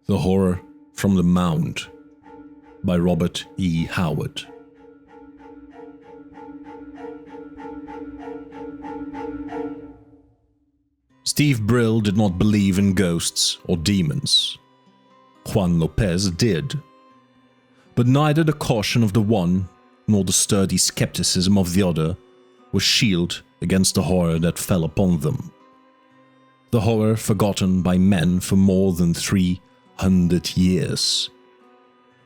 The Horror from the Mound by Robert E. Howard. Steve Brill did not believe in ghosts or demons. Juan Lopez did. But neither the caution of the one nor the sturdy skepticism of the other was shield against the horror that fell upon them. The horror forgotten by men for more than 300 years.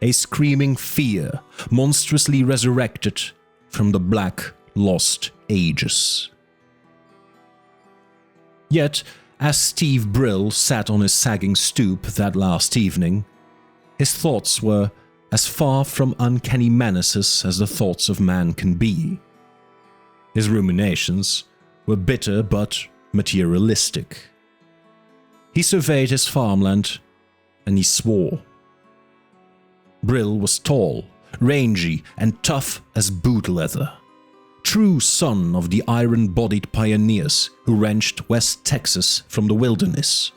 A screaming fear monstrously resurrected from the black, lost ages. Yet, as Steve Brill sat on his sagging stoop that last evening, his thoughts were as far from uncanny menaces as the thoughts of man can be. His ruminations were bitter but materialistic. He surveyed his farmland, and he swore. Brill was tall, rangy, and tough as boot leather. True son of the iron-bodied pioneers who wrenched West Texas from the wilderness.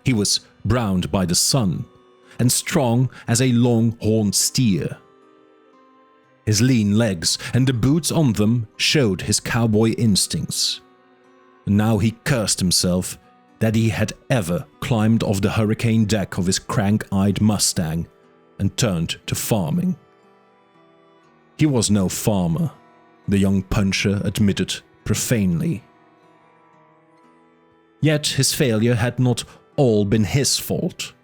He was browned by the sun, and strong as a long-horned steer. His lean legs and the boots on them showed his cowboy instincts. And now he cursed himself that he had ever climbed off the hurricane deck of his crank-eyed Mustang and turned to farming. He was no farmer, the young puncher admitted profanely. Yet his failure had not all been his fault.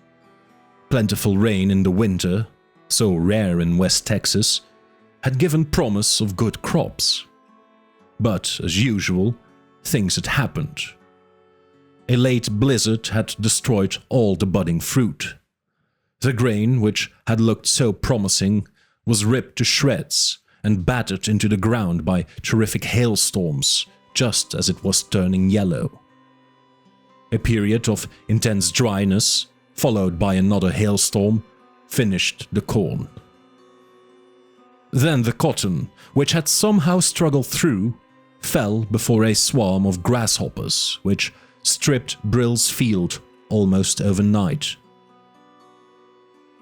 Plentiful rain in the winter, so rare in West Texas, had given promise of good crops. But, as usual, things had happened. A late blizzard had destroyed all the budding fruit. The grain, which had looked so promising, was ripped to shreds and battered into the ground by terrific hailstorms, just as it was turning yellow. A period of intense dryness, followed by another hailstorm, finished the corn. Then the cotton, which had somehow struggled through, fell before a swarm of grasshoppers, which stripped Brill's field almost overnight.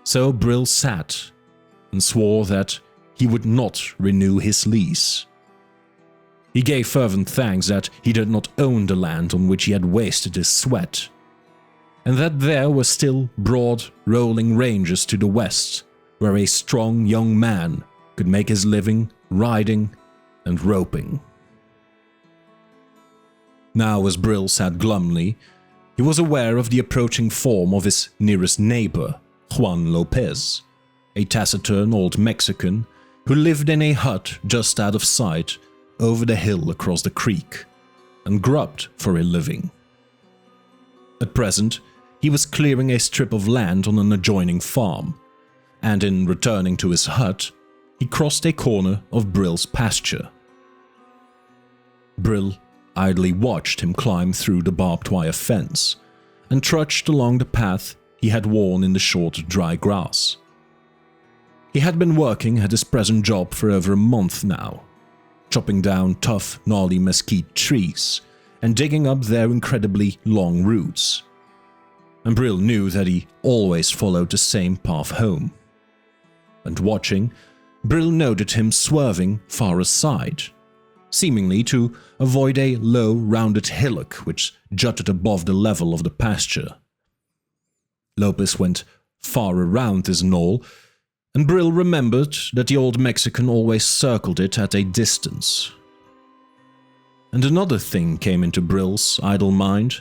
So Brill sat and swore that he would not renew his lease. He gave fervent thanks that he did not own the land on which he had wasted his sweat, and that there were still broad, rolling ranges to the west, where a strong young man could make his living riding and roping. Now, as Brill sat glumly, he was aware of the approaching form of his nearest neighbor, Juan Lopez, a taciturn old Mexican who lived in a hut just out of sight over the hill across the creek and grubbed for a living. At present, he was clearing a strip of land on an adjoining farm, and in returning to his hut, he crossed a corner of Brill's pasture. Brill idly watched him climb through the barbed wire fence and trudged along the path he had worn in the short, dry grass. He had been working at his present job for over a month now, chopping down tough, gnarly mesquite trees and digging up their incredibly long roots. And Brill knew that he always followed the same path home. And watching, Brill noted him swerving far aside, seemingly to avoid a low, rounded hillock which jutted above the level of the pasture. Lopez went far around this knoll, and Brill remembered that the old Mexican always circled it at a distance. And another thing came into Brill's idle mind.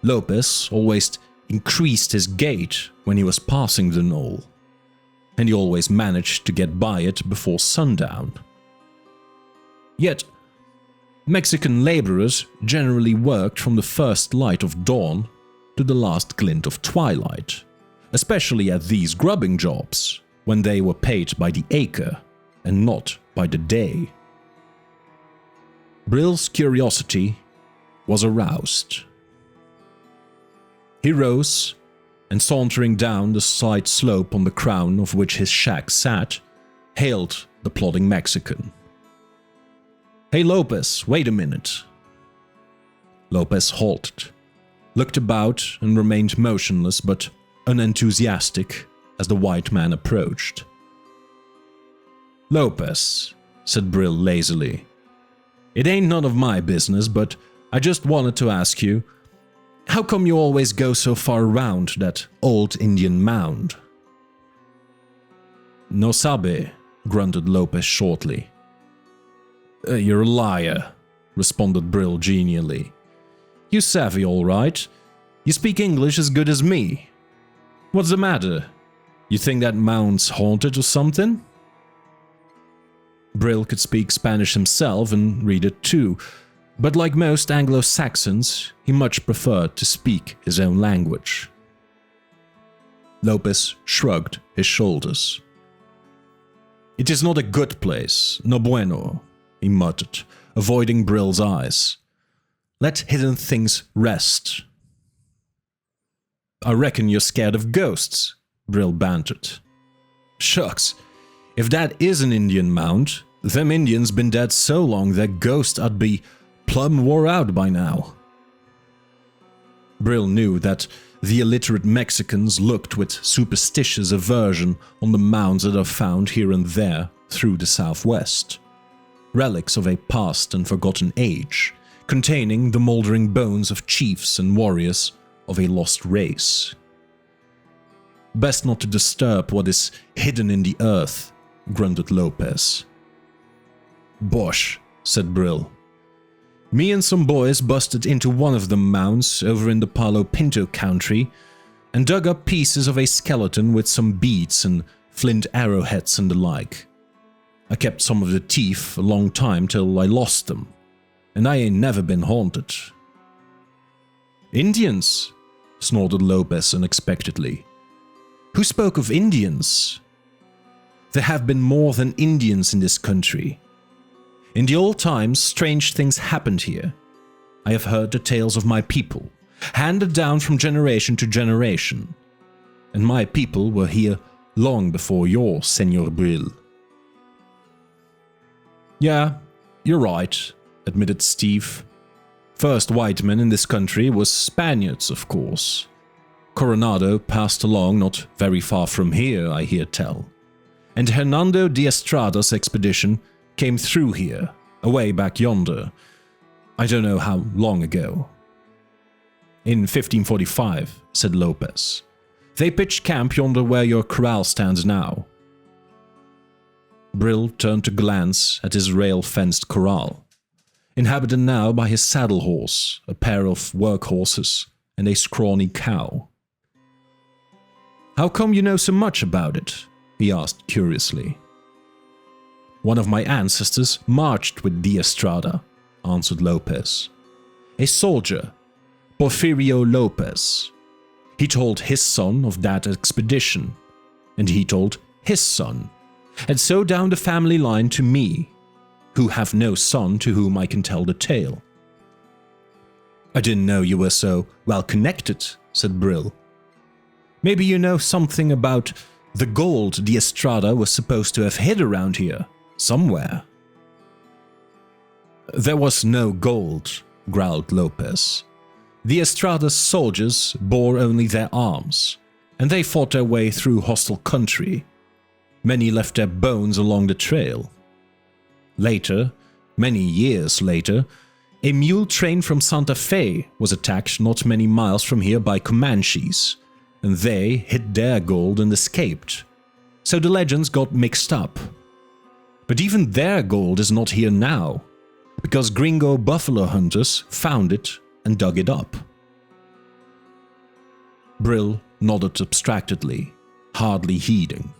Lopez always increased his gait when he was passing the knoll, and he always managed to get by it before sundown. Yet, Mexican laborers generally worked from the first light of dawn to the last glint of twilight, especially at these grubbing jobs, when they were paid by the acre and not by the day. Brill's curiosity was aroused. He rose, and sauntering down the side slope on the crown of which his shack sat, hailed the plodding Mexican. "Hey Lopez, wait a minute." Lopez halted, looked about and remained motionless but unenthusiastic as the white man approached. "Lopez," said Brill lazily. "It ain't none of my business, but I just wanted to ask you, how come you always go so far around that old Indian mound?" "No sabe," grunted Lopez shortly. "You're a liar," responded Brill genially. "You savvy all right. You speak English as good as me. What's the matter? You think that mound's haunted or something?" Brill could speak Spanish himself and read it too, but like most Anglo-Saxons, he much preferred to speak his own language. Lopez shrugged his shoulders. "It is not a good place, no bueno," he muttered, avoiding Brill's eyes. "Let hidden things rest." "I reckon you're scared of ghosts," Brill bantered. "Shucks, if that is an Indian mound, them Indians been dead so long that ghosts ought be plumb wore out by now." Brill knew that the illiterate Mexicans looked with superstitious aversion on the mounds that are found here and there through the Southwest. Relics of a past and forgotten age, containing the moldering bones of chiefs and warriors of a lost race. "Best not to disturb what is hidden in the earth," grunted Lopez. "Bosh," said Brill. "Me and some boys busted into one of the mounds over in the Palo Pinto country and dug up pieces of a skeleton with some beads and flint arrowheads and the like. I kept some of the teeth a long time till I lost them, and I ain't never been haunted." "Indians?" snorted Lopez unexpectedly. "Who spoke of Indians? There have been more than Indians in this country. In the old times, strange things happened here. I have heard the tales of my people, handed down from generation to generation. And my people were here long before yours, Senor Brill." "Yeah, you're right," admitted Steve. "First white men in this country was Spaniards, of course. Coronado passed along not very far from here, I hear tell. And Hernando de Estrada's expedition came through here, away back yonder. I don't know how long ago." "In 1545, said Lopez. "They pitched camp yonder where your corral stands now." Brill turned to glance at his rail-fenced corral, inhabited now by his saddle horse, a pair of workhorses, and a scrawny cow. "How come you know so much about it?" he asked curiously. "One of my ancestors marched with De Estrada," answered Lopez. "A soldier, Porfirio Lopez. He told his son of that expedition, and he told his son, and so down the family line to me, who have no son to whom I can tell the tale." "I didn't know you were so well connected," said Brill. "Maybe you know something about the gold De Estrada was supposed to have hid around here, somewhere." "There was no gold," growled Lopez. "De Estrada's soldiers bore only their arms, and they fought their way through hostile country. Many left their bones along the trail. Later, many years later, a mule train from Santa Fe was attacked not many miles from here by Comanches, and they hid their gold and escaped. So the legends got mixed up. But even their gold is not here now, because gringo buffalo hunters found it and dug it up." Brill nodded abstractedly, hardly heeding.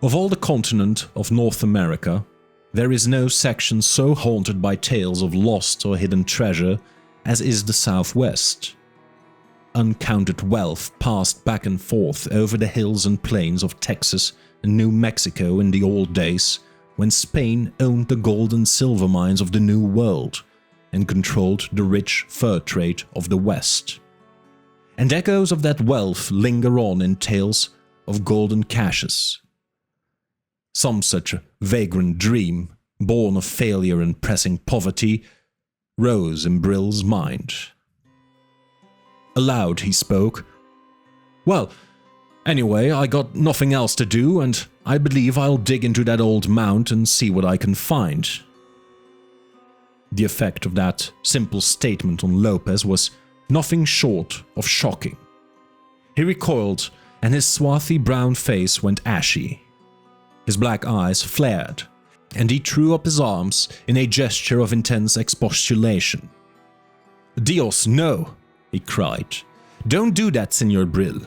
Of all the continent of North America, there is no section so haunted by tales of lost or hidden treasure as is the Southwest. Uncounted wealth passed back and forth over the hills and plains of Texas and New Mexico in the old days when Spain owned the gold and silver mines of the New World and controlled the rich fur trade of the West. And echoes of that wealth linger on in tales of golden caches. Some such vagrant dream, born of failure and pressing poverty, rose in Brill's mind. Aloud he spoke. "Well, anyway, I got nothing else to do, and I believe I'll dig into that old mound and see what I can find." The effect of that simple statement on Lopez was nothing short of shocking. He recoiled, and his swarthy brown face went ashy. His black eyes flared, and he threw up his arms in a gesture of intense expostulation. "Dios, no!" he cried. "Don't do that, Senor Brill.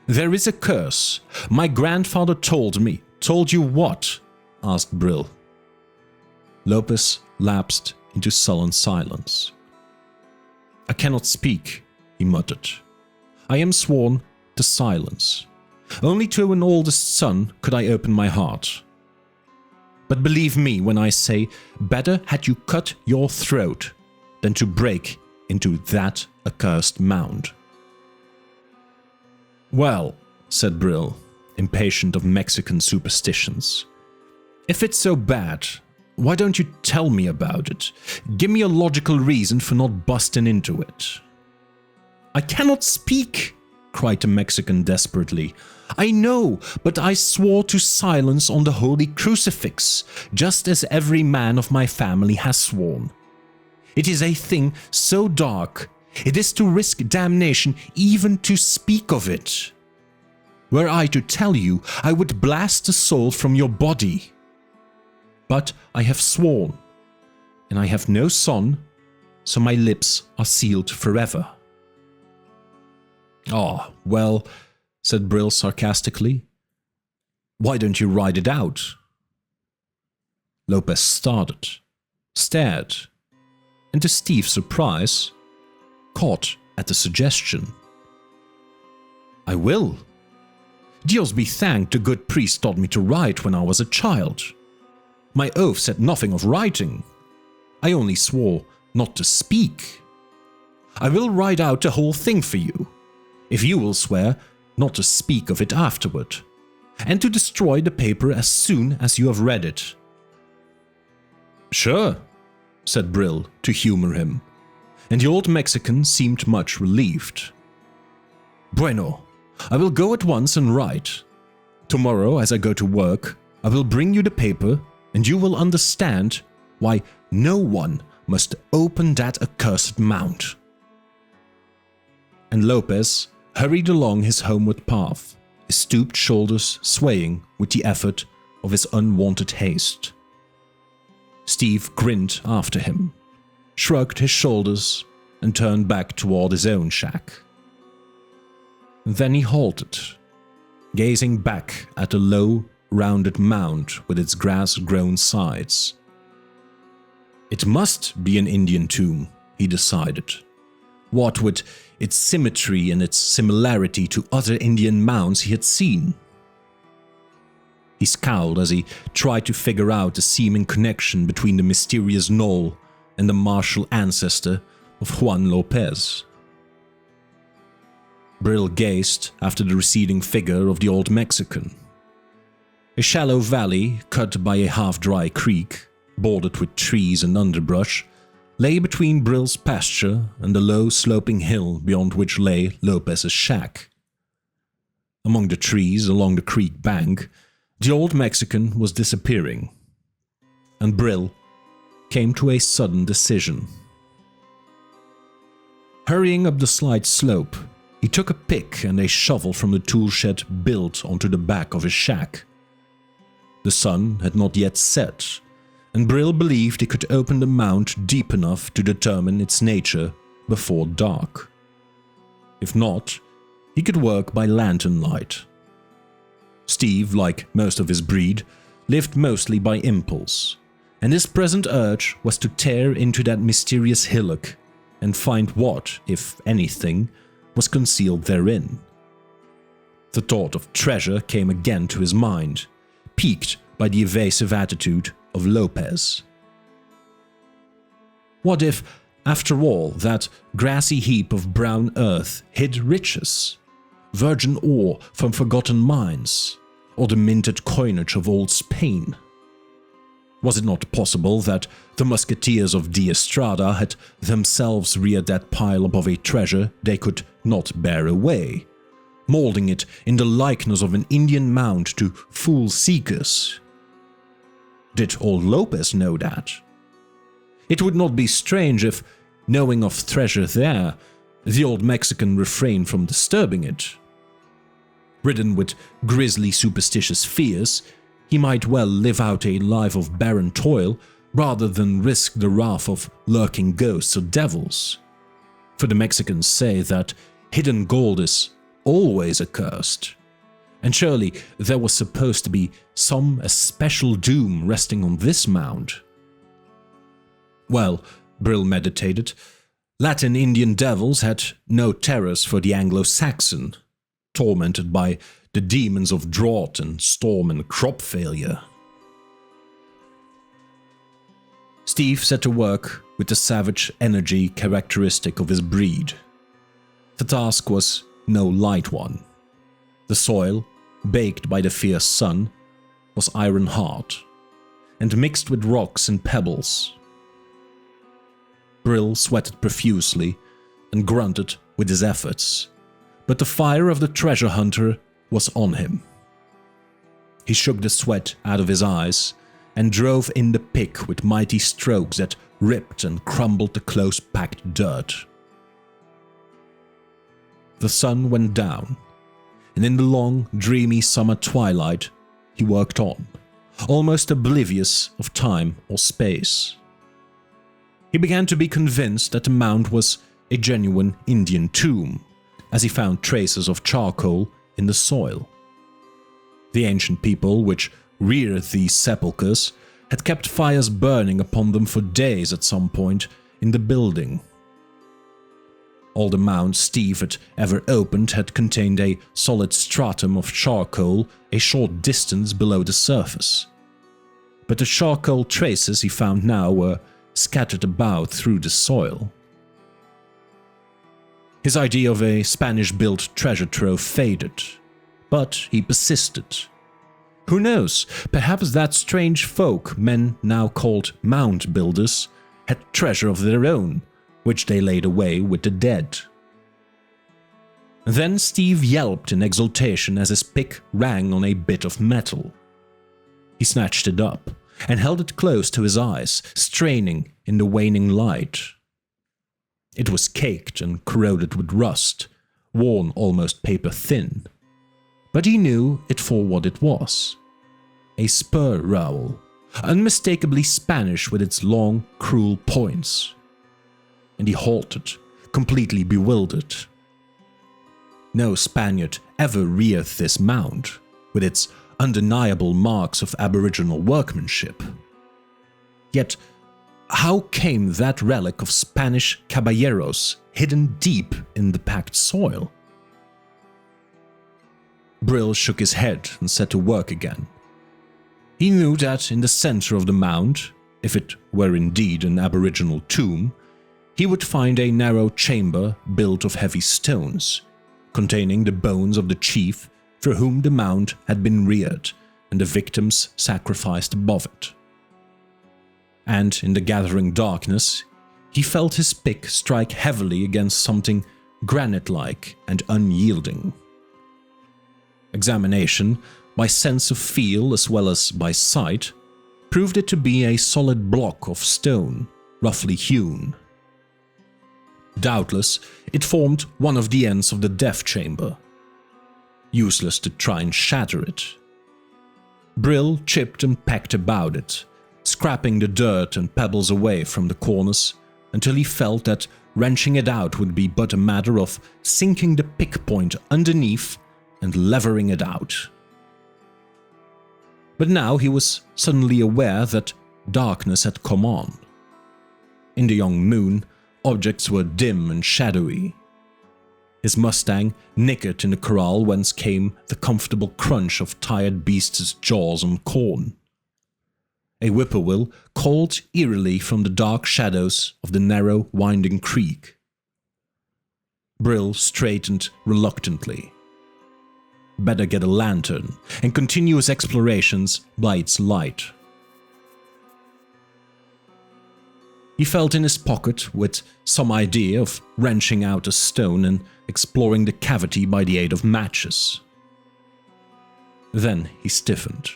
There is a curse. My grandfather told me." "Told you what?" asked Brill. Lopez lapsed into sullen silence. "I cannot speak," he muttered. "I am sworn to silence. Only to an oldest son could I open my heart. But believe me when I say, better had you cut your throat than to break into that accursed mound." "Well," said Brill, impatient of Mexican superstitions, "if it's so bad, why don't you tell me about it? Give me a logical reason for not busting into it." "I cannot speak," cried the Mexican desperately. "I know, but I swore to silence on the holy crucifix, just as every man of my family has sworn. It is a thing so dark, it is to risk damnation even to speak of it. Were I to tell you, I would blast the soul from your body. But I have sworn, and I have no son, so my lips are sealed forever." "Ah, well," said Brill sarcastically, "why don't you write it out?" Lopez started, stared, and to Steve's surprise, caught at the suggestion. "I will. Dios be thanked, the good priest taught me to write when I was a child. My oath said nothing of writing. I only swore not to speak. I will write out the whole thing for you, if you will swear not to speak of it afterward, and to destroy the paper as soon as you have read it." "Sure," said Brill to humor him, and the old Mexican seemed much relieved. "Bueno, I will go at once and write. Tomorrow, as I go to work, I will bring you the paper, and you will understand why no one must open that accursed mound." And Lopez hurried along his homeward path, his stooped shoulders swaying with the effort of his unwanted haste. Steve grinned after him, shrugged his shoulders, and turned back toward his own shack. Then he halted, gazing back at the low, rounded mound with its grass-grown sides. It must be an Indian tomb, he decided. What with its symmetry and its similarity to other Indian mounds he had seen. He scowled as he tried to figure out the seeming connection between the mysterious knoll and the martial ancestor of Juan Lopez. Brill gazed after the receding figure of the old Mexican. A shallow valley, cut by a half-dry creek, bordered with trees and underbrush, lay between Brill's pasture and the low sloping hill beyond which lay Lopez's shack. Among the trees along the creek bank, the old Mexican was disappearing, and Brill came to a sudden decision. Hurrying up the slight slope, he took a pick and a shovel from the tool shed built onto the back of his shack. The sun had not yet set, and Brill believed he could open the mound deep enough to determine its nature before dark. If not, he could work by lantern light. Steve, like most of his breed, lived mostly by impulse, and his present urge was to tear into that mysterious hillock and find what, if anything, was concealed therein. The thought of treasure came again to his mind, piqued by the evasive attitude of Lopez. What if, after all, that grassy heap of brown earth hid riches, virgin ore from forgotten mines, or the minted coinage of old Spain? Was it not possible that the musketeers of de Estrada had themselves reared that pile above a treasure they could not bear away, molding it in the likeness of an Indian mound to fool seekers? Did old Lopez know that? It would not be strange if, knowing of treasure there, the old Mexican refrained from disturbing it. Ridden with grisly superstitious fears, he might well live out a life of barren toil rather than risk the wrath of lurking ghosts or devils. For the Mexicans say that hidden gold is always accursed, and surely there was supposed to be some especial doom resting on this mound. Well, Brill meditated, Latin Indian devils had no terrors for the Anglo-Saxon, tormented by the demons of drought and storm and crop failure. Steve set to work with the savage energy characteristic of his breed. The task was no light one. The soil, baked by the fierce sun, was iron hard, and mixed with rocks and pebbles. Brill sweated profusely and grunted with his efforts, but the fire of the treasure hunter was on him. He shook the sweat out of his eyes and drove in the pick with mighty strokes that ripped and crumbled the close-packed dirt. The sun went down, and in the long, dreamy summer twilight, he worked on, almost oblivious of time or space. He began to be convinced that the mound was a genuine Indian tomb, as he found traces of charcoal in the soil. The ancient people which reared these sepulchres had kept fires burning upon them for days at some point in the building. All the mounds Steve had ever opened had contained a solid stratum of charcoal a short distance below the surface, but the charcoal traces he found now were scattered about through the soil. His idea of a Spanish-built treasure trove faded, but he persisted. Who knows, perhaps that strange folk men now called mound builders had treasure of their own, which they laid away with the dead. Then Steve yelped in exultation as his pick rang on a bit of metal. He snatched it up and held it close to his eyes, straining in the waning light. It was caked and corroded with rust, worn almost paper-thin. But he knew it for what it was. A spur rowel, unmistakably Spanish with its long, cruel points. And he halted, completely bewildered. No Spaniard ever reared this mound, with its undeniable marks of aboriginal workmanship. Yet, how came that relic of Spanish caballeros hidden deep in the packed soil? Brill shook his head and set to work again. He knew that in the center of the mound, if it were indeed an aboriginal tomb, he would find a narrow chamber built of heavy stones, containing the bones of the chief for whom the mound had been reared and the victims sacrificed above it. And in the gathering darkness, he felt his pick strike heavily against something granite-like and unyielding. Examination, by sense of feel as well as by sight, proved it to be a solid block of stone, roughly hewn. Doubtless, it formed one of the ends of the death chamber. Useless to try and shatter it. Brill chipped and pecked about it, scraping the dirt and pebbles away from the corners until he felt that wrenching it out would be but a matter of sinking the pick point underneath and levering it out. But now he was suddenly aware that darkness had come on. In the young moon, objects were dim and shadowy. His Mustang nickered in the corral whence came the comfortable crunch of tired beasts' jaws on corn. A whippoorwill called eerily from the dark shadows of the narrow, winding creek. Brill straightened reluctantly. Better get a lantern and continue his explorations by its light. He felt in his pocket with some idea of wrenching out a stone and exploring the cavity by the aid of matches. Then he stiffened.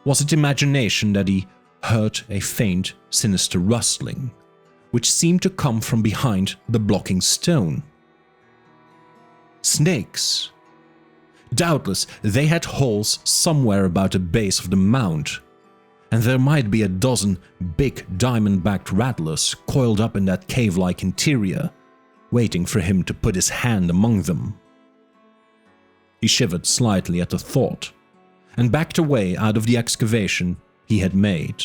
Was it imagination that he heard a faint, sinister rustling, which seemed to come from behind the blocking stone? Snakes. Doubtless they had holes somewhere about the base of the mound, and there might be a dozen big diamond-backed rattlers coiled up in that cave-like interior, waiting for him to put his hand among them. He shivered slightly at the thought, and backed away out of the excavation he had made.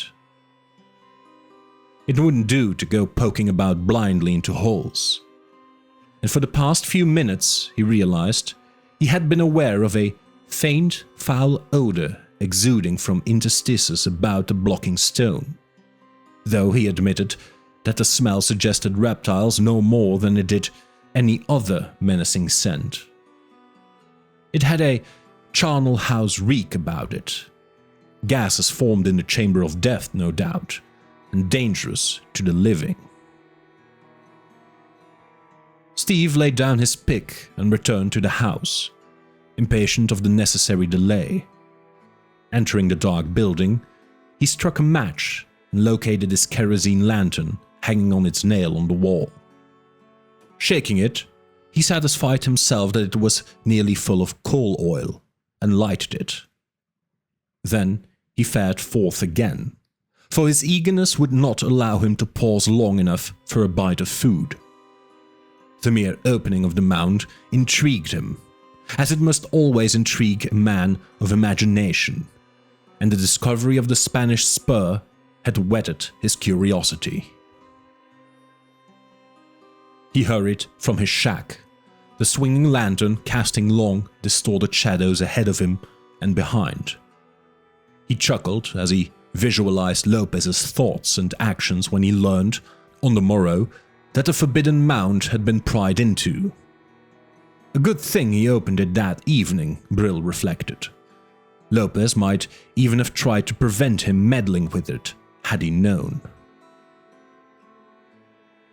It wouldn't do to go poking about blindly into holes. And for the past few minutes, he realized, he had been aware of a faint, foul odor exuding from interstices about the blocking stone, though he admitted that the smell suggested reptiles no more than it did any other menacing scent. It had a charnel house reek about it. Gases formed in the chamber of death, no doubt, and dangerous to the living. Steve laid down his pick and returned to the house, impatient of the necessary delay. Entering the dark building, he struck a match and located his kerosene lantern hanging on its nail on the wall. Shaking it, he satisfied himself that it was nearly full of coal oil and lighted it. Then he fared forth again, for his eagerness would not allow him to pause long enough for a bite of food. The mere opening of the mound intrigued him, as it must always intrigue a man of imagination, and the discovery of the Spanish spur had whetted his curiosity. He hurried from his shack, the swinging lantern casting long, distorted shadows ahead of him and behind. He chuckled as he visualized Lopez's thoughts and actions when he learned, on the morrow, that the forbidden mound had been pried into. A good thing he opened it that evening, Brill reflected. Lopez might even have tried to prevent him meddling with it, had he known.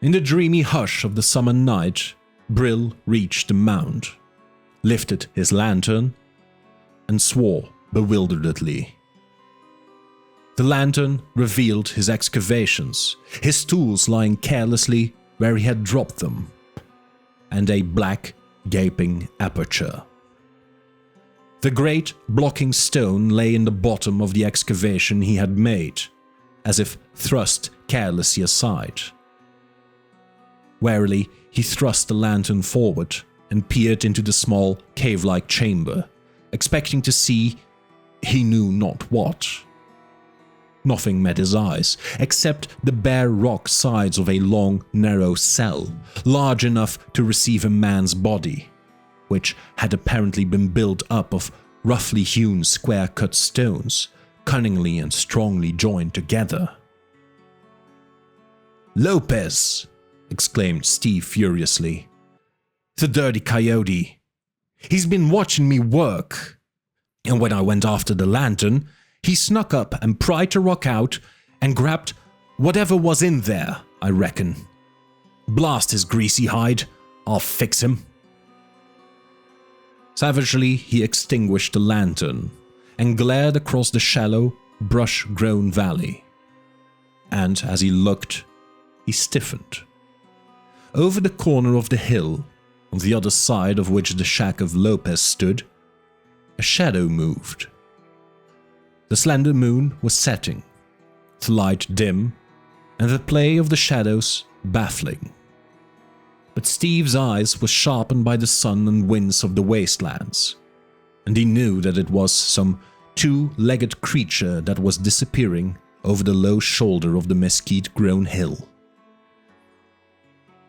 In the dreamy hush of the summer night, Brill reached the mound, lifted his lantern, and swore bewilderedly. The lantern revealed his excavations, his tools lying carelessly where he had dropped them, and a black, gaping aperture. The great blocking stone lay in the bottom of the excavation he had made, as if thrust carelessly aside. Warily, he thrust the lantern forward and peered into the small, cave-like chamber, expecting to see he knew not what. Nothing met his eyes, except the bare rock sides of a long, narrow cell, large enough to receive a man's body, which had apparently been built up of roughly hewn square-cut stones, cunningly and strongly joined together. "Lopez!" exclaimed Steve furiously. "The dirty coyote! He's been watching me work! And when I went after the lantern, he snuck up and pried the rock out and grabbed whatever was in there, I reckon. Blast his greasy hide, I'll fix him." Savagely, he extinguished the lantern and glared across the shallow, brush-grown valley. And as he looked, he stiffened. Over the corner of the hill, on the other side of which the shack of Lopez stood, a shadow moved. The slender moon was setting, the light dim, and the play of the shadows baffling. But Steve's eyes were sharpened by the sun and winds of the wastelands, and he knew that it was some two-legged creature that was disappearing over the low shoulder of the mesquite-grown hill.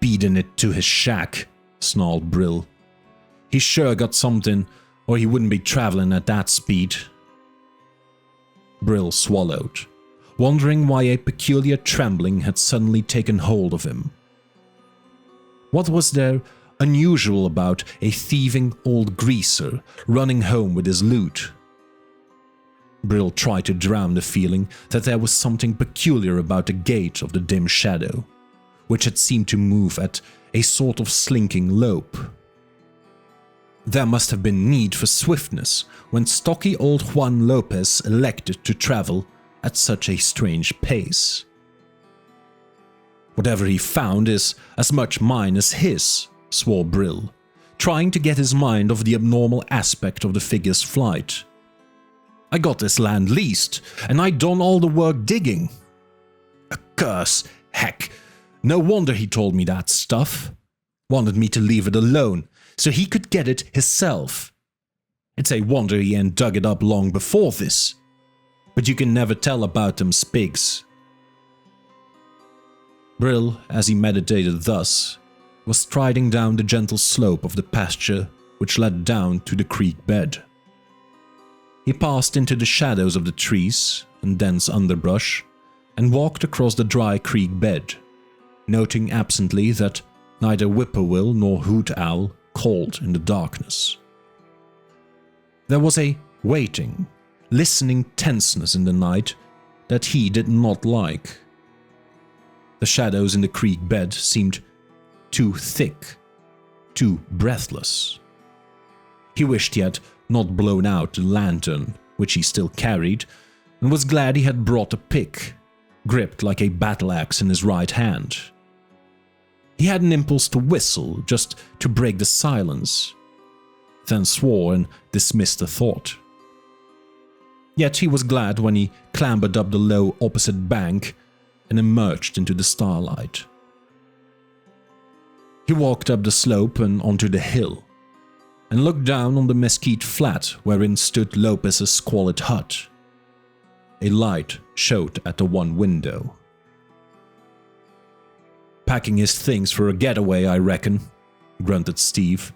"Beating it to his shack," snarled Brill. "He sure got something, or he wouldn't be traveling at that speed." Brill swallowed, wondering why a peculiar trembling had suddenly taken hold of him. What was there unusual about a thieving old greaser running home with his loot? Brill tried to drown the feeling that there was something peculiar about the gait of the dim shadow, which had seemed to move at a sort of slinking lope. There must have been need for swiftness when stocky old Juan Lopez elected to travel at such a strange pace. Whatever he found is as much mine as his, swore Brill, trying to get his mind off the abnormal aspect of the figure's flight. I got this land leased, and I done all the work digging. A curse, heck, no wonder he told me that stuff. Wanted me to leave it alone, so he could get it hisself. It's a wonder he ain't dug it up long before this. But you can never tell about them spigs. Brill, as he meditated thus, was striding down the gentle slope of the pasture which led down to the creek bed. He passed into the shadows of the trees and dense underbrush and walked across the dry creek bed, noting absently that neither whippoorwill nor hoot owl called in the darkness. There was a waiting, listening tenseness in the night that he did not like. The shadows in the creek bed seemed too thick, too breathless. He wished he had not blown out the lantern, which he still carried, and was glad he had brought a pick, gripped like a battle axe in his right hand. He had an impulse to whistle, just to break the silence, then swore and dismissed the thought. Yet he was glad when he clambered up the low opposite bank and emerged into the starlight. He walked up the slope and onto the hill, and looked down on the mesquite flat wherein stood Lopez's squalid hut. A light showed at the one window. "Packing his things for a getaway, I reckon," grunted Steve.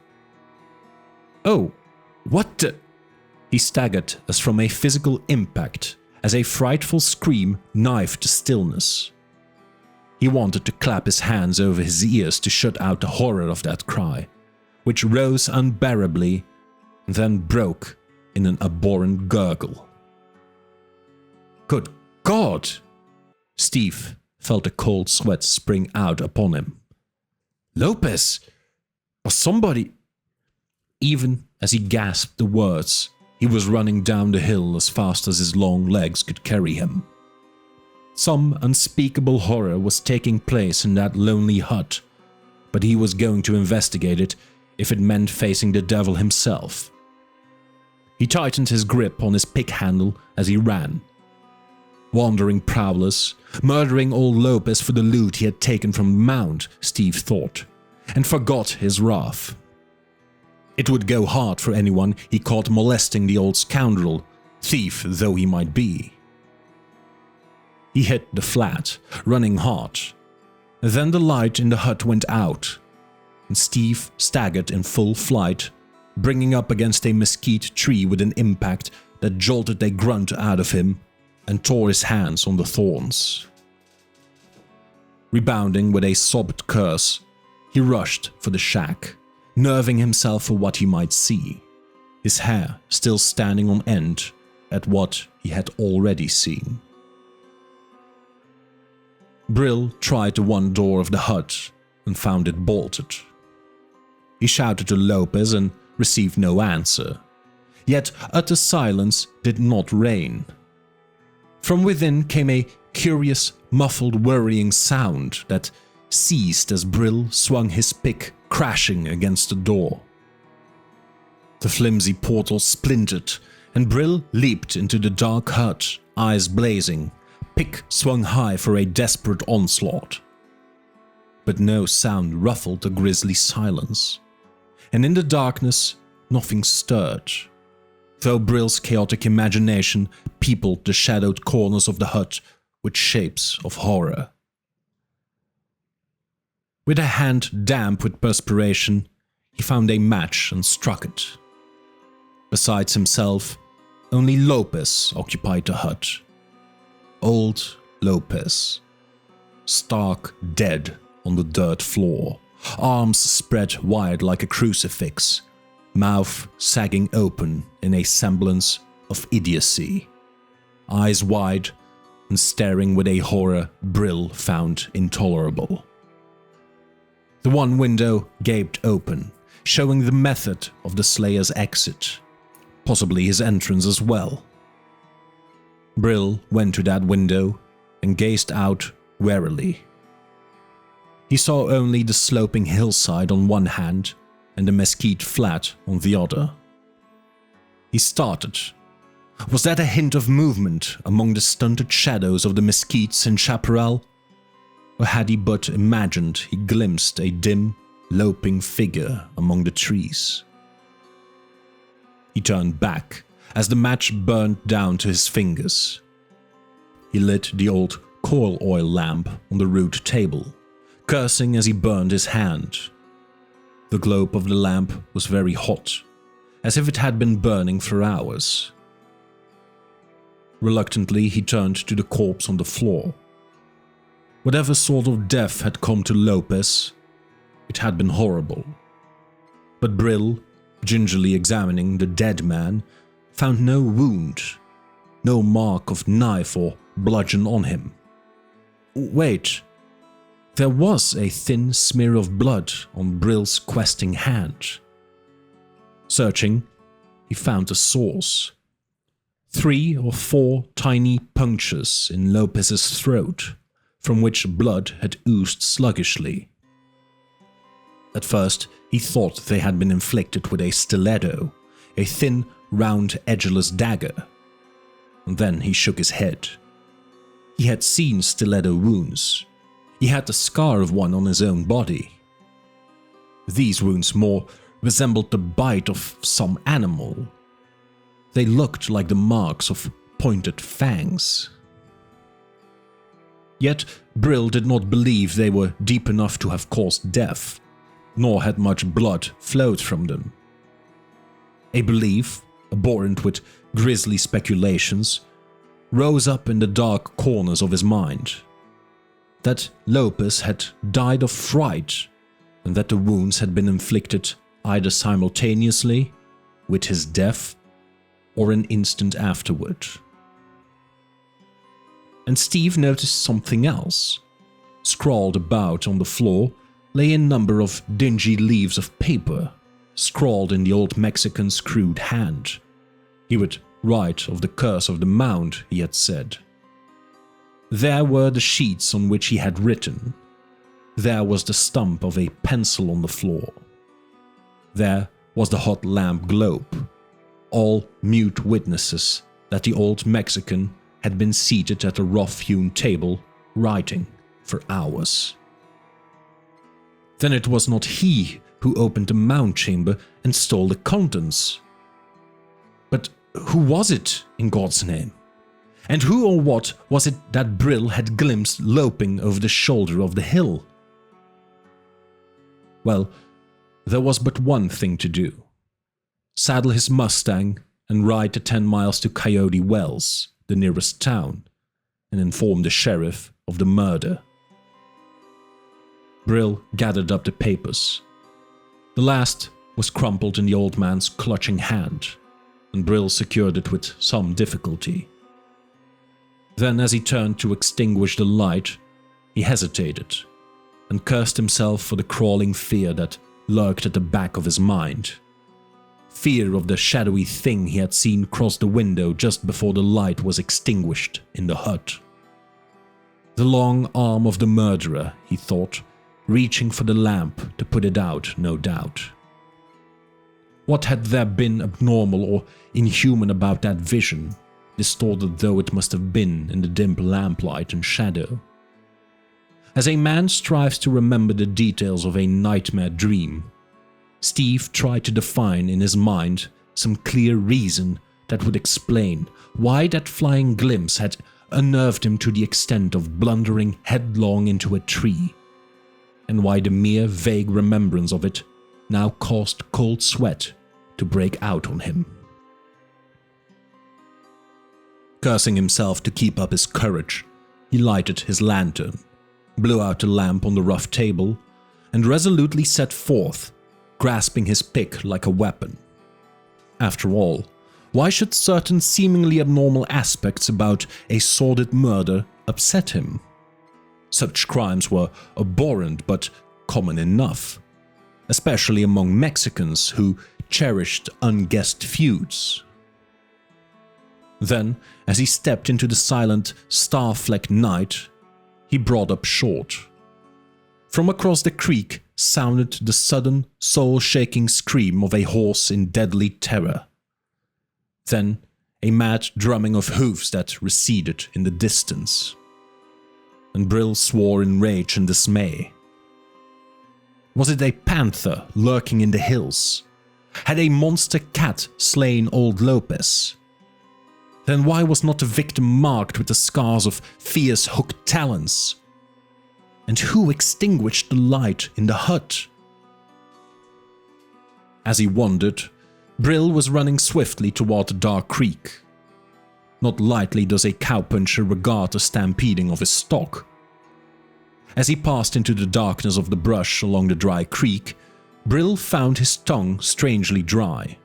"Oh, what the—" He staggered as from a physical impact, as a frightful scream knifed the stillness. He wanted to clap his hands over his ears to shut out the horror of that cry, which rose unbearably and then broke in an abhorrent gurgle. Good God! Steve felt a cold sweat spring out upon him. Lopez! Was somebody... Even as he gasped the words, he was running down the hill as fast as his long legs could carry him. Some unspeakable horror was taking place in that lonely hut, but he was going to investigate it if it meant facing the devil himself. He tightened his grip on his pick handle as he ran. Wandering prowlers, murdering old Lopez for the loot he had taken from Mound, Steve thought, and forgot his wrath. It would go hard for anyone he caught molesting the old scoundrel, thief though he might be. He hit the flat, running hard. Then the light in the hut went out, and Steve staggered in full flight, bringing up against a mesquite tree with an impact that jolted a grunt out of him and tore his hands on the thorns. Rebounding with a sobbed curse, he rushed for the shack, nerving himself for what he might see, his hair still standing on end at what he had already seen. Brill tried the one door of the hut and found it bolted. He shouted to Lopez and received no answer, yet utter silence did not reign. From within came a curious, muffled, worrying sound that ceased as Brill swung his pick crashing against the door. The flimsy portal splintered, and Brill leaped into the dark hut, eyes blazing, pick swung high for a desperate onslaught. But no sound ruffled the grisly silence, and in the darkness nothing stirred, though Brill's chaotic imagination peopled the shadowed corners of the hut with shapes of horror. With a hand damp with perspiration, he found a match and struck it. Besides himself, only Lopez occupied the hut. Old Lopez, stark dead on the dirt floor, arms spread wide like a crucifix, mouth sagging open in a semblance of idiocy. eyes wide and staring with a horror Brill found intolerable. The one window gaped open, showing the method of the Slayer's exit, possibly his entrance as well. Brill went to that window and gazed out warily. He saw only the sloping hillside on one hand and the mesquite flat on the other. He started. Was that a hint of movement among the stunted shadows of the mesquites and chaparral? Or had he but imagined he glimpsed a dim, loping figure among the trees? He turned back as the match burned down to his fingers. He lit the old coal oil lamp on the rude table, cursing as he burned his hand. The globe of the lamp was very hot, as if it had been burning for hours. Reluctantly, he turned to the corpse on the floor. Whatever sort of death had come to Lopez, it had been horrible. But Brill, gingerly examining the dead man, found no wound, no mark of knife or bludgeon on him. Wait, there was a thin smear of blood on Brill's questing hand. Searching, he found the source. 3 or 4 tiny punctures in Lopez's throat, from which blood had oozed sluggishly. At first, he thought they had been inflicted with a stiletto, a thin, round, edgeless dagger. And then he shook his head. He had seen stiletto wounds. He had the scar of one on his own body. These wounds more resembled the bite of some animal. They looked like the marks of pointed fangs. Yet Brill did not believe they were deep enough to have caused death, nor had much blood flowed from them. A belief, abhorrent with grisly speculations, rose up in the dark corners of his mind. That Lopez had died of fright, and that the wounds had been inflicted either simultaneously, with his death, or an instant afterward. And Steve noticed something else. Scrawled about on the floor lay a number of dingy leaves of paper, scrawled in the old Mexican's crude hand. He would write of the curse of the Mound, he had said. There were the sheets on which he had written. There was the stump of a pencil on the floor. There was the hot lamp globe, all mute witnesses that the old Mexican had been seated at a rough-hewn table, writing for hours. Then it was not he who opened the Mound chamber and stole the contents. But who was it, in God's name? And who or what was it that Brill had glimpsed loping over the shoulder of the hill? Well, there was but one thing to do. Saddle his Mustang and ride the 10 miles to Coyote Wells, the nearest town, and inform the sheriff of the murder. Brill gathered up the papers. The last was crumpled in the old man's clutching hand, and Brill secured it with some difficulty. Then, as he turned to extinguish the light, he hesitated, and cursed himself for the crawling fear that lurked at the back of his mind. Fear of the shadowy thing he had seen cross the window just before the light was extinguished in the hut. The long arm of the murderer, he thought, reaching for the lamp to put it out, no doubt. What had there been abnormal or inhuman about that vision, distorted though it must have been in the dim lamplight and shadow? As a man strives to remember the details of a nightmare dream, Steve tried to define in his mind some clear reason that would explain why that flying glimpse had unnerved him to the extent of blundering headlong into a tree, and why the mere vague remembrance of it now caused cold sweat to break out on him. Cursing himself to keep up his courage, he lighted his lantern, blew out the lamp on the rough table, and resolutely set forth, grasping his pick like a weapon. After all, Why should certain seemingly abnormal aspects about a sordid murder upset him? Such crimes were abhorrent but common enough, especially among Mexicans who cherished unguessed feuds. Then, as he stepped into the silent, star-flecked night, he brought up short. From across the creek sounded the sudden, soul-shaking scream of a horse in deadly terror. Then, a mad drumming of hooves that receded in the distance. And Brill swore in rage and dismay. Was it a panther lurking in the hills? Had a monster cat slain old Lopez? Then why was not the victim marked with the scars of fierce hooked talons? And who extinguished the light in the hut? As he wondered, Brill was running swiftly toward the dark creek. Not lightly does a cowpuncher regard the stampeding of his stock. As he passed into the darkness of the brush along the dry creek, Brill found his tongue strangely dry.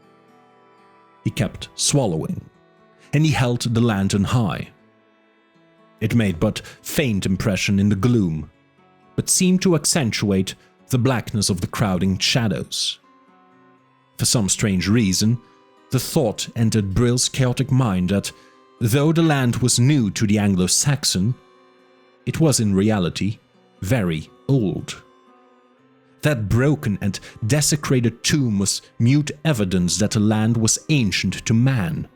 He kept swallowing, and he held the lantern high. It made but faint impression in the gloom, but seemed to accentuate the blackness of the crowding shadows. For some strange reason, the thought entered Brill's chaotic mind that, though the land was new to the Anglo-Saxon, it was in reality very old. That broken and desecrated tomb was mute evidence that the land was ancient to man.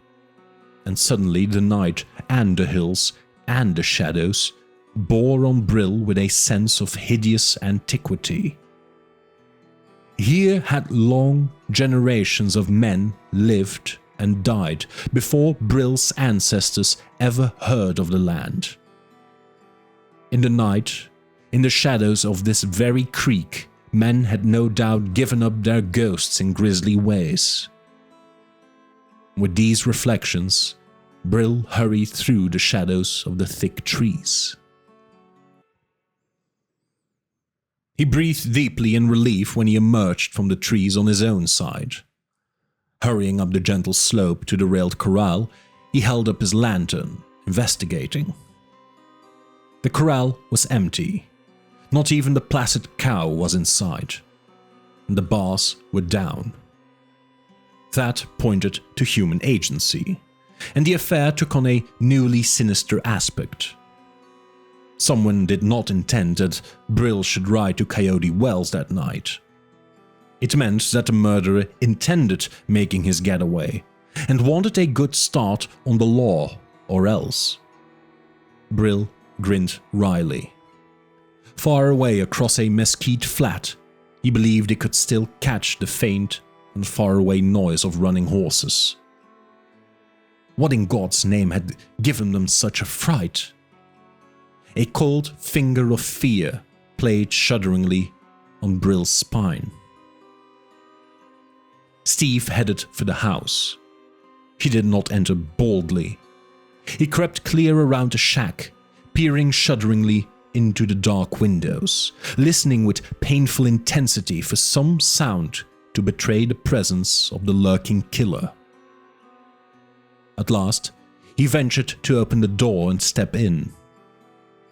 And suddenly the night and the hills and the shadows bore on Brill with a sense of hideous antiquity. Here had long generations of men lived and died before Brill's ancestors ever heard of the land. In the night, in the shadows of this very creek, men had no doubt given up their ghosts in grisly ways. With these reflections, Brill hurried through the shadows of the thick trees. He breathed deeply in relief when he emerged from the trees on his own side. Hurrying up the gentle slope to the railed corral, he held up his lantern, investigating. The corral was empty. Not even the placid cow was inside, and the bars were down. That pointed to human agency, and the affair took on a newly sinister aspect. Someone did not intend that Brill should ride to Coyote Wells that night. It meant that the murderer intended making his getaway, and wanted a good start on the law, or else. Brill grinned wryly. Far away across a mesquite flat, he believed he could still catch the faint and faraway noise of running horses. What in God's name had given them such a fright? A cold finger of fear played shudderingly on Brill's spine. Steve headed for the house. He did not enter boldly. He crept clear around the shack, peering shudderingly into the dark windows, listening with painful intensity for some sound to betray the presence of the lurking killer. At last, he ventured to open the door and step in.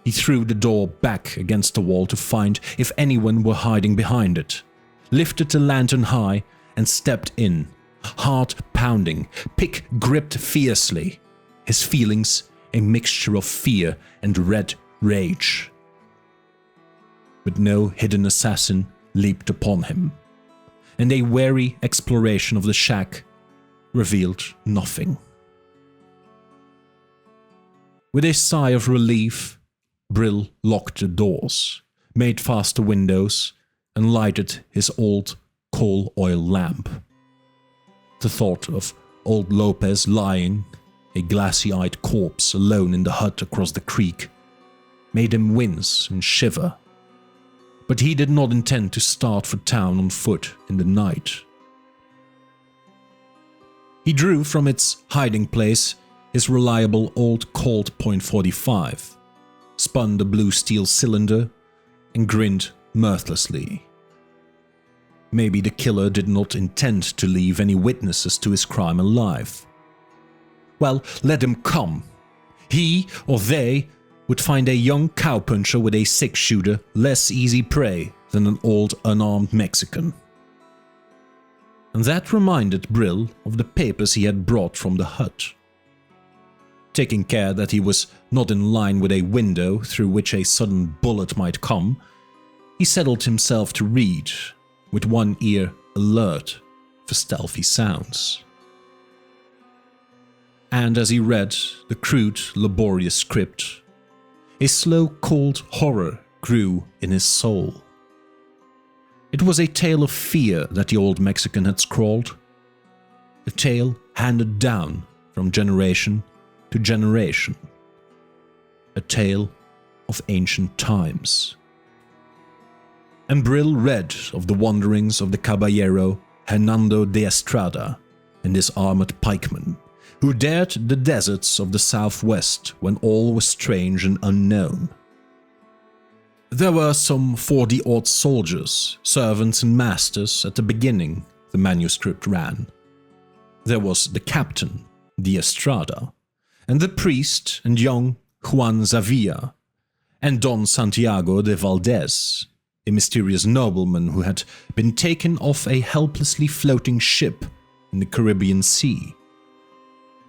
He threw the door back against the wall to find if anyone were hiding behind it, lifted the lantern high and stepped in, heart pounding, pick gripped fiercely, his feelings a mixture of fear and red rage. But no hidden assassin leaped upon him, and a wary exploration of the shack revealed nothing. With a sigh of relief, Brill locked the doors, made fast the windows, and lighted his old coal oil lamp. The thought of old Lopez lying, a glassy-eyed corpse alone in the hut across the creek, made him wince and shiver. But he did not intend to start for town on foot in the night. He drew from its hiding place his reliable old Colt .45, spun the blue steel cylinder, and grinned mirthlessly. Maybe the killer did not intend to leave any witnesses to his crime alive. well, let him come. He or they would find a young cowpuncher with a six-shooter less easy prey than an old unarmed Mexican. And that reminded Brill of the papers he had brought from the hut. Taking care that he was not in line with a window through which a sudden bullet might come, he settled himself to read, with one ear alert for stealthy sounds. And as he read the crude, laborious script, a slow, cold horror grew in his soul. It was a tale of fear that the old Mexican had scrawled, a tale handed down from generation to generation, a tale of ancient times. And Brill read of the wanderings of the caballero Hernando de Estrada and his armored pikemen, who dared the deserts of the southwest when all was strange and unknown. There were some 40-odd soldiers, servants and masters at the beginning, the manuscript ran. There was the captain, de Estrada, and the priest and young Juan Zavia, and Don Santiago de Valdez, a mysterious nobleman who had been taken off a helplessly floating ship in the Caribbean Sea.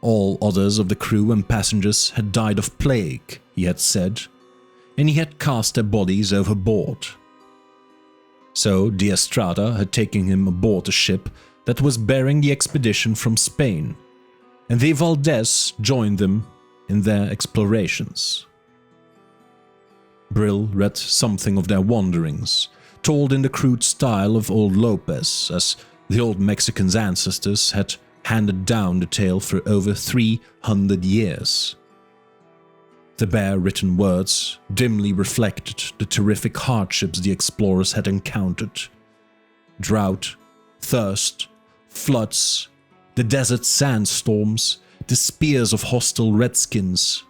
All others of the crew and passengers had died of plague, he had said, and he had cast their bodies overboard. So de Estrada had taken him aboard a ship that was bearing the expedition from Spain, and the Valdez joined them in their explorations. Brill read something of their wanderings, told in the crude style of old Lopez, as the old Mexican's ancestors had handed down the tale for over 300 years. The bare written words dimly reflected the terrific hardships the explorers had encountered. Drought, thirst, floods, the desert sandstorms, the spears of hostile redskins.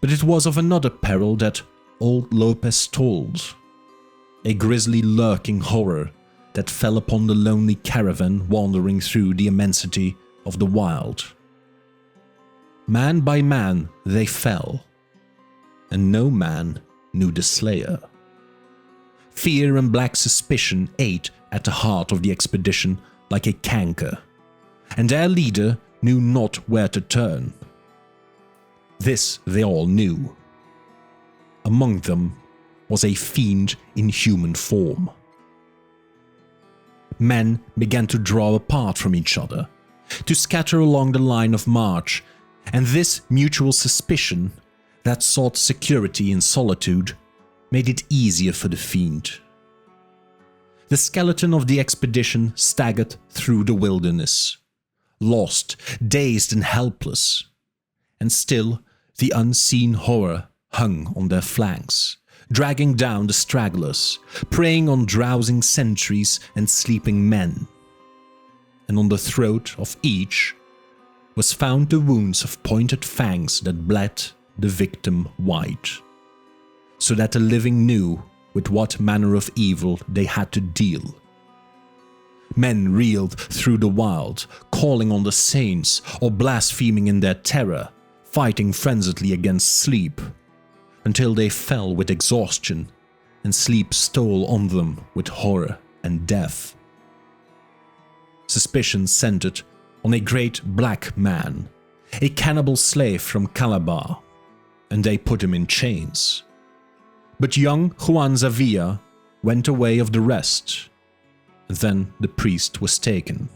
But it was of another peril that old Lopez told, a grisly lurking horror that fell upon the lonely caravan wandering through the immensity of the wild. Man by man they fell, and no man knew the slayer. Fear and black suspicion ate at the heart of the expedition like a canker, and their leader knew not where to turn. This they all knew. Among them was a fiend in human form. Men began to draw apart from each other, to scatter along the line of march, and this mutual suspicion that sought security in solitude made it easier for the fiend. The skeleton of the expedition staggered through the wilderness, lost, dazed and helpless, and still the unseen horror hung on their flanks, dragging down the stragglers, preying on drowsing sentries and sleeping men. And on the throat of each was found the wounds of pointed fangs that bled the victim white, so that the living knew with what manner of evil they had to deal. Men reeled through the wild, calling on the saints or blaspheming in their terror, fighting frenziedly against sleep, until they fell with exhaustion and sleep stole on them with horror and death. Suspicion centered on a great black man, a cannibal slave from Calabar, and they put him in chains. But young Juan Zavia went away of the rest. Then the priest was taken.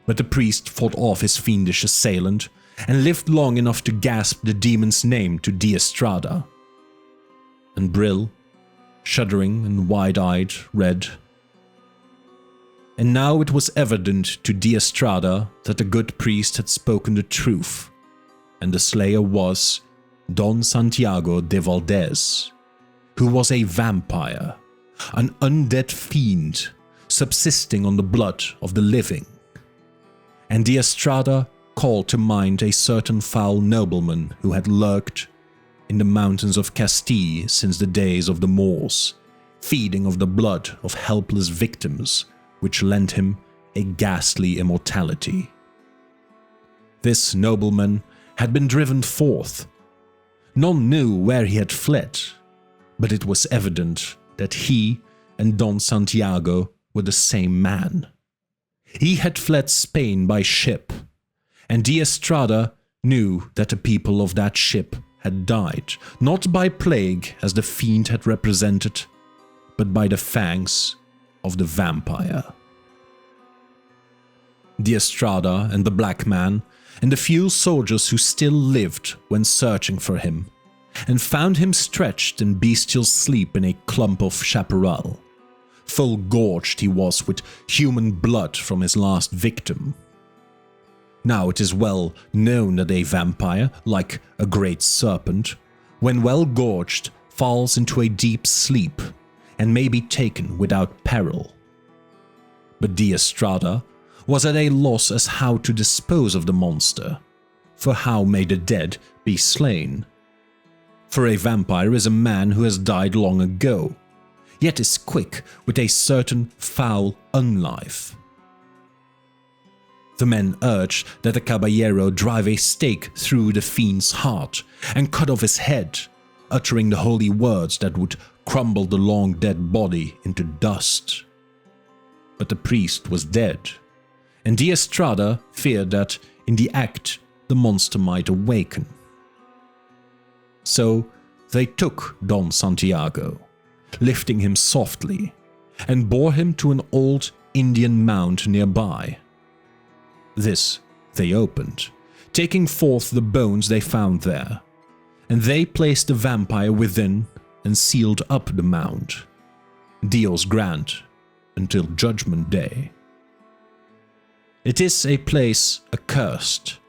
But the priest fought off his fiendish assailant and lived long enough to gasp the demon's name to de Estrada. And Brill, shuddering and wide-eyed, read, "And now it was evident to de Estrada that the good priest had spoken the truth, and the slayer was Don Santiago de Valdez, who was a vampire, an undead fiend, subsisting on the blood of the living." And de Estrada called to mind a certain foul nobleman who had lurked in the mountains of Castile since the days of the Moors, feeding of the blood of helpless victims, which lent him a ghastly immortality. This nobleman had been driven forth. None knew where he had fled, but it was evident that he and Don Santiago were the same man. He had fled Spain by ship, and de Estrada knew that the people of that ship had died, not by plague as the fiend had represented, but by the fangs of the vampire. De Estrada and the black man and the few soldiers who still lived went searching for him, and found him stretched in bestial sleep in a clump of chaparral. Full gorged he was with human blood from his last victim. Now it is well known that a vampire, like a great serpent, when well gorged, falls into a deep sleep and may be taken without peril. But de Estrada was at a loss as how to dispose of the monster, for how may the dead be slain? For a vampire is a man who has died long ago, yet is quick with a certain foul unlife. The men urged that the caballero drive a stake through the fiend's heart and cut off his head, uttering the holy words that would crumble the long-dead body into dust. But the priest was dead, and de Estrada feared that, in the act, the monster might awaken. So they took Don Santiago, lifting him softly, and bore him to an old Indian mound nearby. This they opened, taking forth the bones they found there, and they placed the vampire within and sealed up the mound. Dios grant, until Judgment Day. It is a place accursed,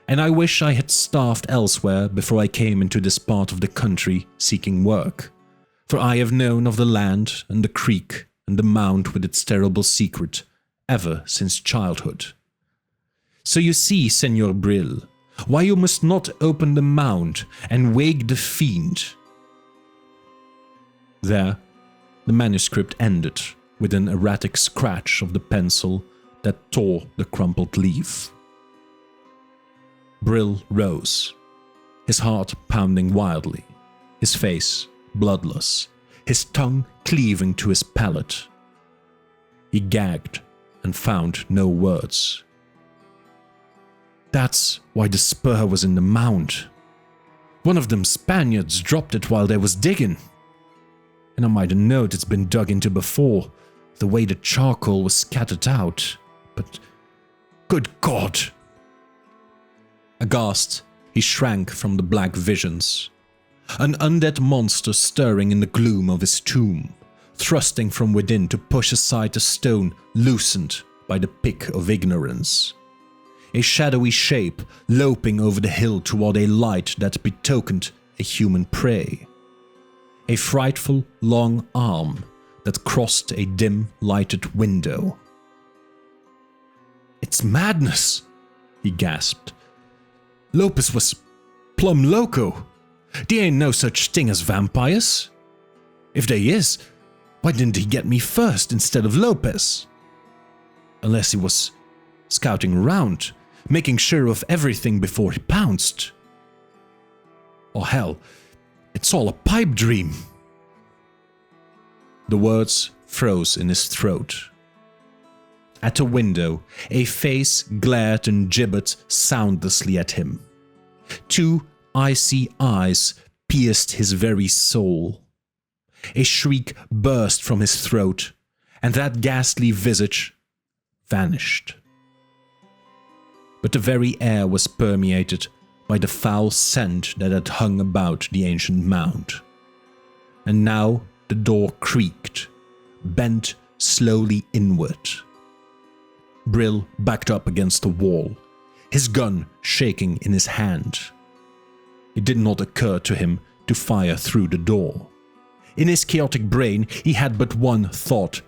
and I wish I had starved elsewhere before I came into this part of the country seeking work, for I have known of the land and the creek and the mound with its terrible secret ever since childhood. So you see, Senor Brill, why you must not open the mound and wake the fiend. There, the manuscript ended with an erratic scratch of the pencil that tore the crumpled leaf. Brill rose, his heart pounding wildly, his face bloodless, his tongue cleaving to his palate. He gagged and found no words. That's why the spur was in the mound. One of them Spaniards dropped it while they was digging. And I might have known it's been dug into before, the way the charcoal was scattered out. But, good God! Aghast, he shrank from the black visions. An undead monster stirring in the gloom of his tomb, thrusting from within to push aside the stone loosened by the pick of ignorance. A shadowy shape loping over the hill toward a light that betokened a human prey. A frightful long arm that crossed a dim lighted window. "It's madness," he gasped. "Lopez was plumb loco. There ain't no such thing as vampires. If they is, why didn't he get me first instead of Lopez? Unless he was scouting around, making sure of everything before he pounced. Or hell, it's all a pipe dream." The words froze in his throat. At the window, a face glared and gibbered soundlessly at him. Two icy eyes pierced his very soul. A shriek burst from his throat, and that ghastly visage vanished. But the very air was permeated by the foul scent that had hung about the ancient mound. And now the door creaked, bent slowly inward. Brill backed up against the wall, his gun shaking in his hand. It did not occur to him to fire through the door. In his chaotic brain, he had but one thought,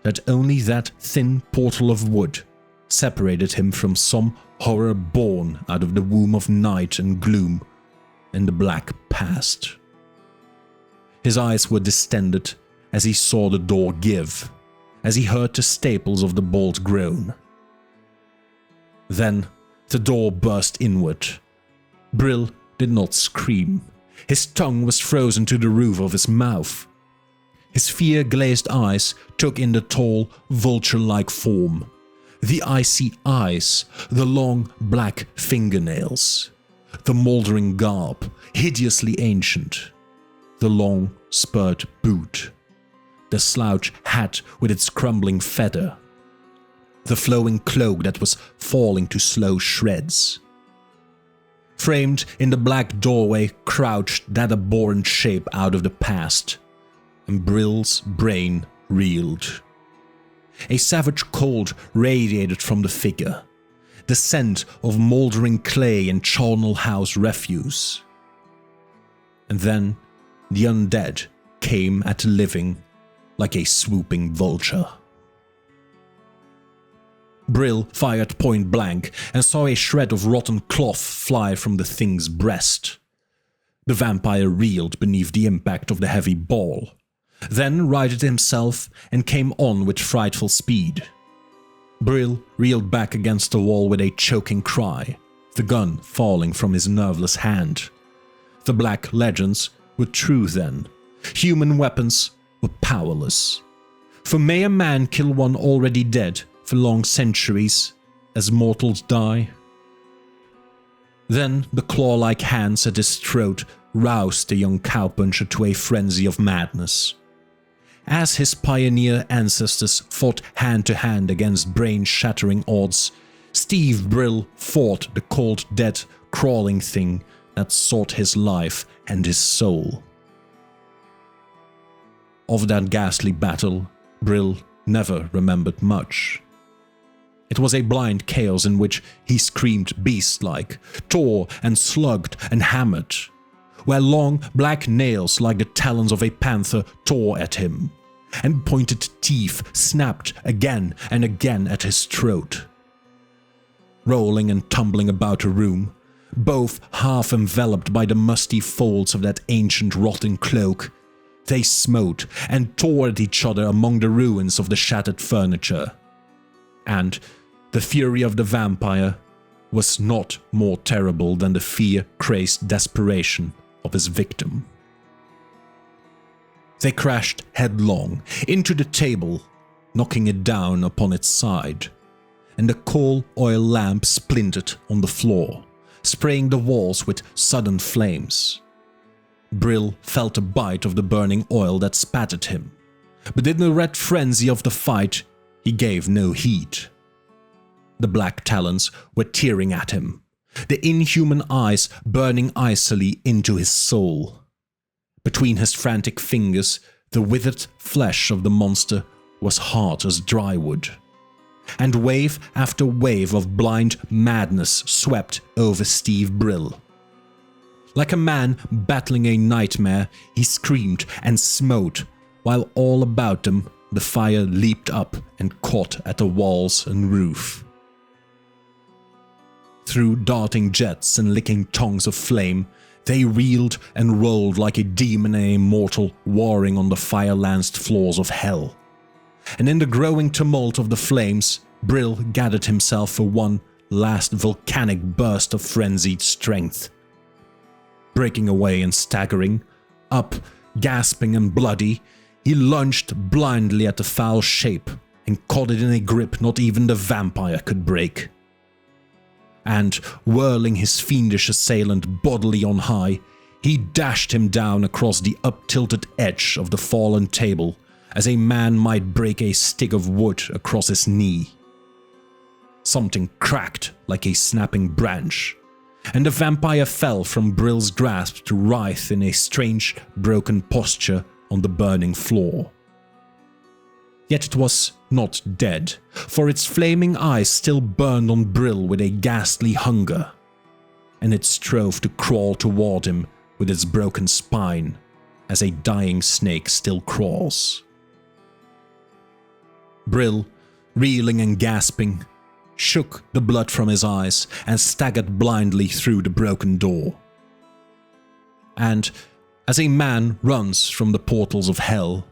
that only that thin portal of wood separated him from some horror born out of the womb of night and gloom and the black past. His eyes were distended as he saw the door give, as he heard the staples of the bolt groan. Then The door burst inward. Brill did not scream. His tongue was frozen to the roof of his mouth. His fear-glazed eyes took in the tall, vulture-like form. The icy eyes, the long black fingernails, the mouldering garb, hideously ancient, the long spurred boot, the slouch hat with its crumbling feather, the flowing cloak that was falling to slow shreds. Framed in the black doorway crouched that abhorrent shape out of the past, and Brill's brain reeled. A savage cold radiated from the figure, the scent of mouldering clay and charnel house refuse. And then the undead came at the living like a swooping vulture. Brill fired point blank and saw a shred of rotten cloth fly from the thing's breast. The vampire reeled beneath the impact of the heavy ball, then righted himself and came on with frightful speed. Brill reeled back against the wall with a choking cry, the gun falling from his nerveless hand. The black legends were true then. Human weapons were powerless. For may a man kill one already dead for long centuries, as mortals die? Then the claw-like hands at his throat roused the young cowpuncher to a frenzy of madness. As his pioneer ancestors fought hand-to-hand against brain-shattering odds, Steve Brill fought the cold, dead, crawling thing that sought his life and his soul. Of that ghastly battle, Brill never remembered much. It was a blind chaos in which he screamed beast-like, tore and slugged and hammered, where long black nails like the talons of a panther tore at him, and pointed teeth snapped again and again at his throat. Rolling and tumbling about a room, both half enveloped by the musty folds of that ancient rotten cloak, they smote and tore at each other among the ruins of the shattered furniture. And the fury of the vampire was not more terrible than the fear-crazed desperation of his victim. They crashed headlong into the table, knocking it down upon its side, and the coal oil lamp splintered on the floor, spraying the walls with sudden flames. Brill felt a bite of the burning oil that spat at him, but in the red frenzy of the fight, he gave no heed. The black talons were tearing at him, the inhuman eyes burning icily into his soul. Between his frantic fingers, the withered flesh of the monster was hard as dry wood, and wave after wave of blind madness swept over Steve Brill. Like a man battling a nightmare, he screamed and smote, while all about them the fire leaped up and caught at the walls and roof. Through darting jets and licking tongues of flame, they reeled and rolled like a demon and a mortal warring on the fire-lanced floors of hell. And in the growing tumult of the flames, Brill gathered himself for one last volcanic burst of frenzied strength. Breaking away and staggering, up, gasping and bloody, he lunged blindly at the foul shape and caught it in a grip not even the vampire could break. And, whirling his fiendish assailant bodily on high, he dashed him down across the up-tilted edge of the fallen table, as a man might break a stick of wood across his knee. Something cracked like a snapping branch, and the vampire fell from Brill's grasp to writhe in a strange, broken posture on the burning floor. Yet it was not dead, for its flaming eyes still burned on Brill with a ghastly hunger, and it strove to crawl toward him with its broken spine, as a dying snake still crawls. Brill, reeling and gasping, shook the blood from his eyes and staggered blindly through the broken door. And, as a man runs from the portals of hell,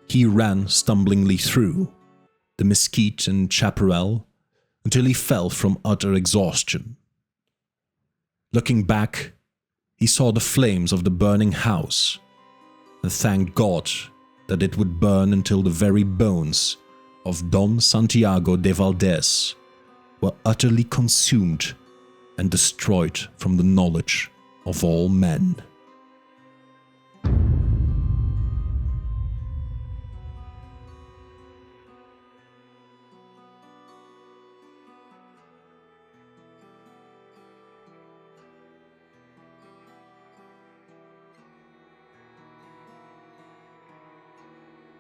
he ran stumblingly through the mesquite and chaparral, until he fell from utter exhaustion. Looking back, he saw the flames of the burning house, and thanked God that it would burn until the very bones of Don Santiago de Valdez were utterly consumed and destroyed from the knowledge of all men.